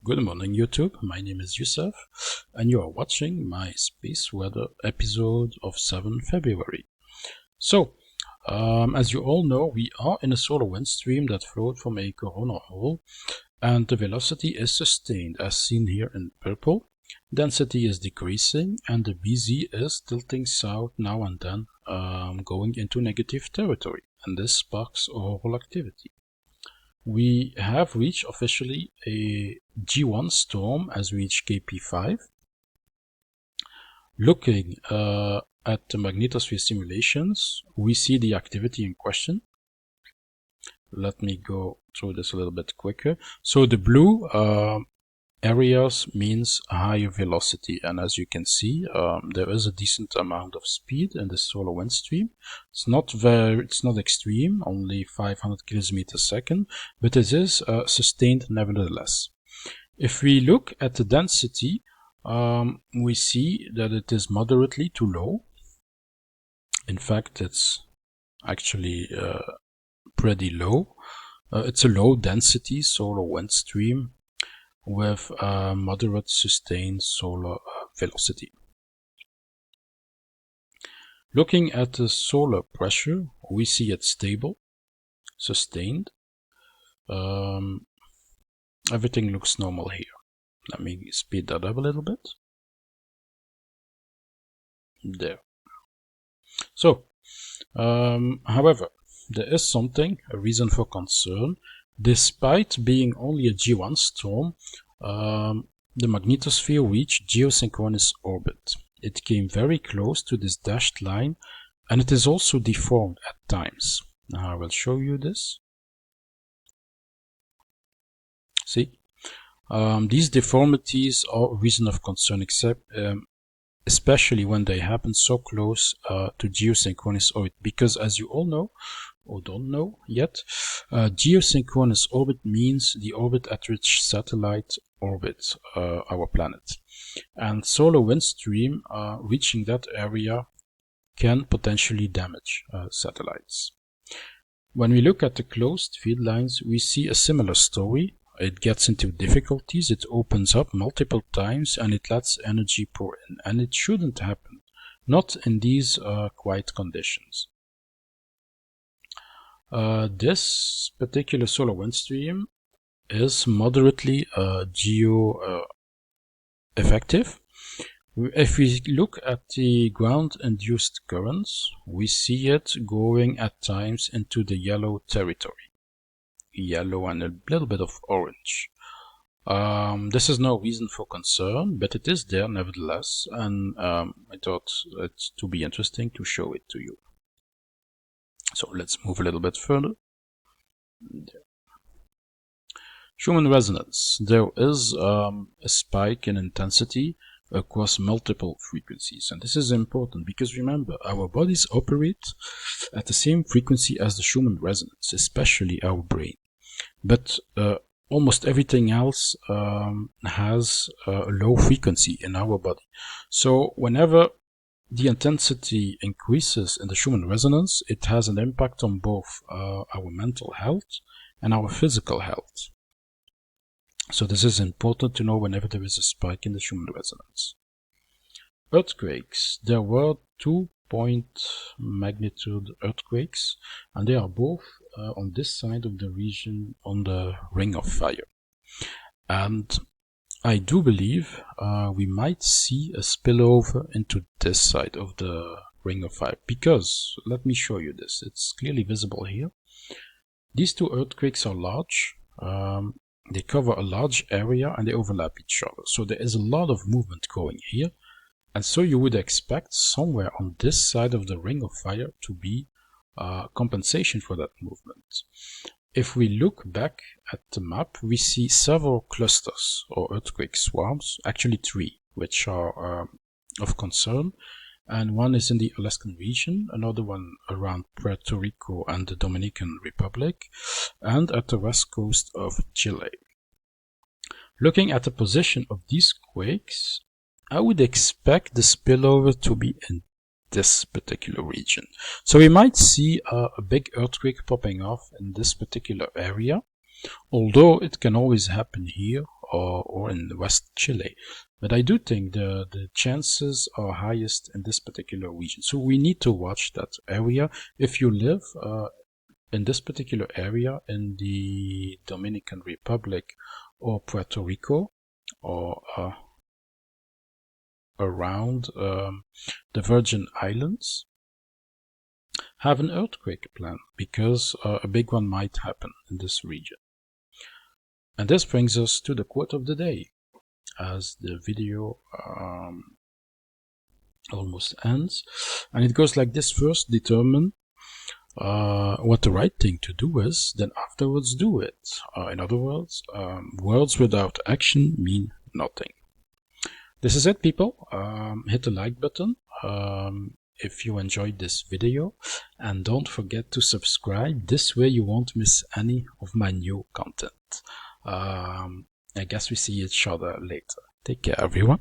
Good morning, YouTube. My name is Yusuf, and you are watching my space weather episode of 7 February. So, as you all know, we are in a solar wind stream that flowed from a corona hole, and the velocity is sustained, as seen here in purple. Density is decreasing, and the BZ is tilting south now and then, going into negative territory, and this sparks auroral activity. We have reached officially a G1 storm as we reach KP5. Looking at the magnetosphere simulations, we see the activity in question. Let me go through this a little bit quicker. So the blue areas means higher velocity, and as you can see, there is a decent amount of speed in the solar wind stream. It's not extreme, only 500 kilometers a second, but it is sustained nevertheless. If we look at the density, we see that it is moderately too low. In fact, it's actually pretty low. It's a low density solar wind stream with moderate sustained solar velocity. Looking at the solar pressure, we see it stable, sustained. Everything looks normal here. Let me speed that up a little bit. There. So, however, there is a reason for concern. Despite being only a G1 storm, the magnetosphere reached geosynchronous orbit. It came very close to this dashed line, and it is also deformed at times. Now I will show you this. See, these deformities are a reason of concern, especially when they happen so close to geosynchronous orbit, because as you all know, or don't know yet, geosynchronous orbit means the orbit at which satellite orbits our planet. And solar wind stream reaching that area can potentially damage satellites. When we look at the closed field lines, we see a similar story. It gets into difficulties, it opens up multiple times, and it lets energy pour in. And it shouldn't happen, not in these quiet conditions. This particular solar wind stream is moderately geo-effective. If we look at the ground-induced currents, we see it going at times into the yellow territory. Yellow and a little bit of orange. This is no reason for concern, but it is there nevertheless, and I thought it to be interesting to show it to you. So let's move a little bit further. There. Schuman resonance. There is a spike in intensity across multiple frequencies, and this is important because remember, our bodies operate at the same frequency as the Schuman resonance, especially our brain. But almost everything else has a low frequency in our body. So whenever the intensity increases in the Schuman resonance, it has an impact on both our mental health and our physical health. So this is important to know whenever there is a spike in the Schuman resonance. Earthquakes. There were 2-point magnitude earthquakes, and they are both on this side of the region on the Ring of Fire. And I do believe we might see a spillover into this side of the Ring of Fire, because, let me show you this, it's clearly visible here. These two earthquakes are large, they cover a large area and they overlap each other, so there is a lot of movement going here, and so you would expect somewhere on this side of the Ring of Fire to be compensation for that movement. If we look back at the map, we see several clusters or earthquake swarms, actually 3, which are of concern, and one is in the Alaskan region, another one around Puerto Rico and the Dominican Republic, and at the west coast of Chile. Looking at the position of these quakes, I would expect the spillover to be in this particular region. So we might see a big earthquake popping off in this particular area, although it can always happen here or in West Chile. But I do think the chances are highest in this particular region. So we need to watch that area. If you live in this particular area in the Dominican Republic or Puerto Rico or around the Virgin Islands, have an earthquake plan, because a big one might happen in this region. And this brings us to the quote of the day, as the video almost ends. And it goes like this: first determine what the right thing to do is, then afterwards do it. In other words, words without action mean nothing. This is it, people. Hit the like button if you enjoyed this video, and don't forget to subscribe. This way you won't miss any of my new content. I guess we see each other later. Take care, everyone.